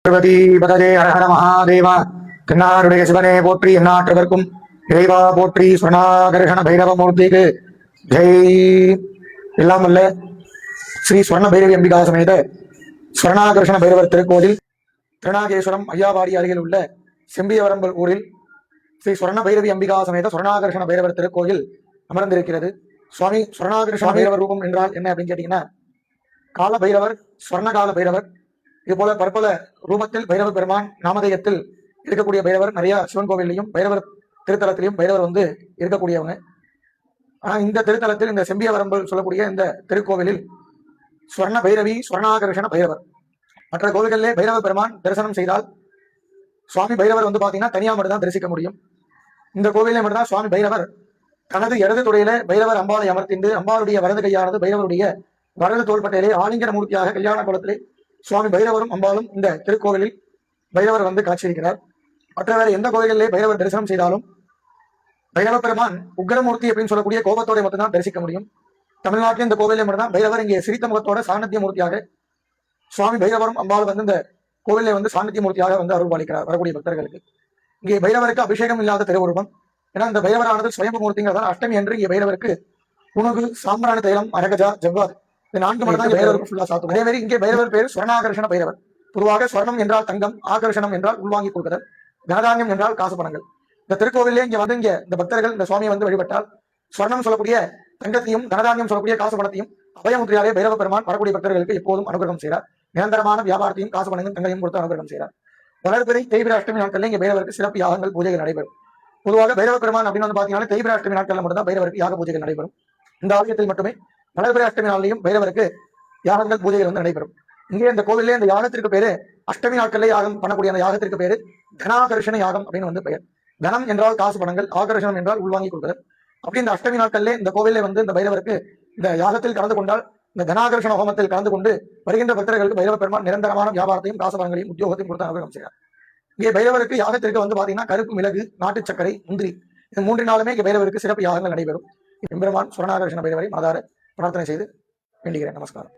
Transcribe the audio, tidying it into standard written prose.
பார்வதி பதஜே ஹரஹர மகாதேவா. தென்னாருடைய சிவனே போற்றி, எந்நாட்டவர்க்கும் இறைவா போற்றி. ஸ்வர்ணாகர்ஷண பைரவ மூர்த்திக்கு ஜெய். எல்லாம் வல்ல ஸ்ரீ ஸ்வர்ண பைரவி அம்பிகா சமேத ஸ்வர்ணாகர்ஷண பைரவர் திருக்கோயில் திருநாகேஸ்வரம் ஐயாவாடி அருகில் உள்ள செம்பியவரம்பல் ஊரில் ஸ்ரீ ஸ்வர்ண பைரவி அம்பிகா சமேத ஸ்வர்ணாகர்ஷண பைரவர் திருக்கோயில் அமர்ந்திருக்கிறது. சுவாமி ஸ்வர்ணாகர்ஷண பைரவர் ரூபம் என்றால் என்ன அப்படின்னு கேட்டீங்கன்னா, கால பைரவர், ஸ்வர்ணகால பைரவர், இது போல பற்பல ரூபத்தில் பைரவ பெருமான் நாமதேயத்தில் இருக்கக்கூடிய பைரவர் நிறைய சிவன் கோவிலையும் பைரவர் திருத்தலத்திலையும் பைரவர் இருக்கக்கூடியவங்க. ஆனா இந்த திருத்தலத்தில், இந்த செம்பியவரம்பல் சொல்லக்கூடிய இந்த திருக்கோவிலில் ஸ்வர்ண பைரவி, ஸ்வர்ணாகர்ஷண பைரவர். மற்ற கோவில்களிலே பைரவ பெருமான் தரிசனம் செய்தால் சுவாமி பைரவர் பாத்தீங்கன்னா தனியா மட்டும் தான் தரிசிக்க முடியும். இந்த கோவிலே மட்டும்தான் சுவாமி பைரவர் தனது இடது துறையில பைரவர் அம்பாளை அமர்த்திண்டு, அம்பாளுடைய வலது கையானது பைரவருடைய வலது தோள்பட்டையிலே ஆலிங்கன மூர்த்தியாக கல்யாண குளத்திலே சுவாமி பைரவரும் அம்பாலும் இந்த திருக்கோவிலில் பைரவர் காட்சியிருக்கிறார். மற்ற வேற எந்த கோவில்களிலே பைரவர் தரிசனம் செய்தாலும் பைரவ பெருமான் உக்ரமூர்த்தி அப்படின்னு சொல்லக்கூடிய கோபத்தோட மட்டும்தான் தரிசிக்க முடியும். தமிழ்நாட்டில் இந்த கோவிலே மட்டும்தான் பைரவர் இங்கே சிரித்த முகத்தோட சாநித்திய மூர்த்தியாக சுவாமி பைரவரும் அம்பாலும் இந்த கோவிலே சாநித்திய மூர்த்தியாக அருள் பாலிக்கிறார் வரக்கூடிய பக்தர்களுக்கு. இங்கே பைரவருக்கு அபிஷேகம் இல்லாத திருவுருவம். ஏன்னா இந்த பைரவரானது சுயம்பு மூர்த்திங்கிறதால அஷ்டமி என்று இங்கே பைரவருக்கு புனுகு, சாம்பிராணி தைலம், அரகஜா, ஜவ்வாது இந்த 4 மட்டும் தான் பைரவருக்கு ஃபுல்லா சாத்தும். அதே மாதிரி இங்கே பைரவர் பேர் ஸ்வர்ணாகர்ஷண பைரவர். பொதுவாக ஸ்வர்ணம் என்றால் தங்கம், ஆகர்ஷணம் என்றால் உள்வாங்கி கொடுக்குதல், தனதானியம் என்றால் காசு பணங்கள். இந்த திருக்கோவிலே இங்க இந்த பக்தர்கள் இந்த சுவாமியை வழிபட்டால் ஸ்வர்ணம் சொல்லக்கூடிய தங்கத்தையும், தனதானியம் சொல்லக்கூடிய காசு பணத்தையும் அபயமுத்திரையாலே பைரவ பெருமான் வரக்கூடிய பக்தர்களுக்கு எப்போதும் அனுகிரகம் செய்கிறார். நிரந்தரமான வியாபாரத்தையும் காசு பணங்களும் தங்கையும் கொடுத்து அனுகிரகம் செய்கிறார். வளர்பிறை தேய்பிர அஷ்டமி நாட்களில் இங்கே பைரவருக்கு சிறப்பு யாகங்கள், பூஜைகள் நடைபெறும். பொதுவாக பைரவ பெருமான் அப்படின்னு பாத்தீங்கன்னா தேய்பிர அஷ்டமி நாட்களில் மட்டும்தான் பைரவருக்கு யாக பூஜைகள் நடைபெறும். இந்த ஆலயத்தில் மட்டுமே வளர்பிறை அஷ்டமி நாளிலையும் பைரவருக்கு யாகங்கள், பூஜைகள் நடைபெறும். இங்கே இந்த கோவிலே இந்த யாகத்திற்கு பேரு, அஷ்டமி நாட்களிலே யாகம் பண்ணக்கூடிய அந்த யாகத்திற்கு பேரு தனாகர்ஷண யாகம் அப்படின்னு பெயர். தனம் என்றால் காசு பணங்கள், ஆகர்ஷணம் என்றால் உள்வாங்கி கொடுக்குதல். அப்படி இந்த அஷ்டமி நாட்களிலே இந்த கோவிலே இந்த பைரவருக்கு இந்த யாகத்தில் கலந்து கொண்டால், இந்த தனாகர்ஷண ஹோமத்தில் கலந்து கொண்டு வருகின்ற பக்தர்களுக்கு பைரவ பெருமான் நிரந்தரமான வியாபாரத்தையும் காசு பணங்களையும் உத்தியோகத்தையும் கொடுத்து அனுகிரகம் செய்கிறார். இங்கே பைரவருக்கு யாகத்திற்கு பாத்தீங்கன்னா கருப்பு மிளகு, நாட்டு சர்க்கரை, முந்திரி இந்த 3 நாளுமே இங்கே பைரவருக்கு சிறப்பு யாகங்கள் நடைபெறும். எம்பெருமான் ஸ்வர்ணாகர்ஷண பைரவரை மாதார பிரார்த்தனை செய்து வேண்டுகிறேன். நமஸ்காரம்.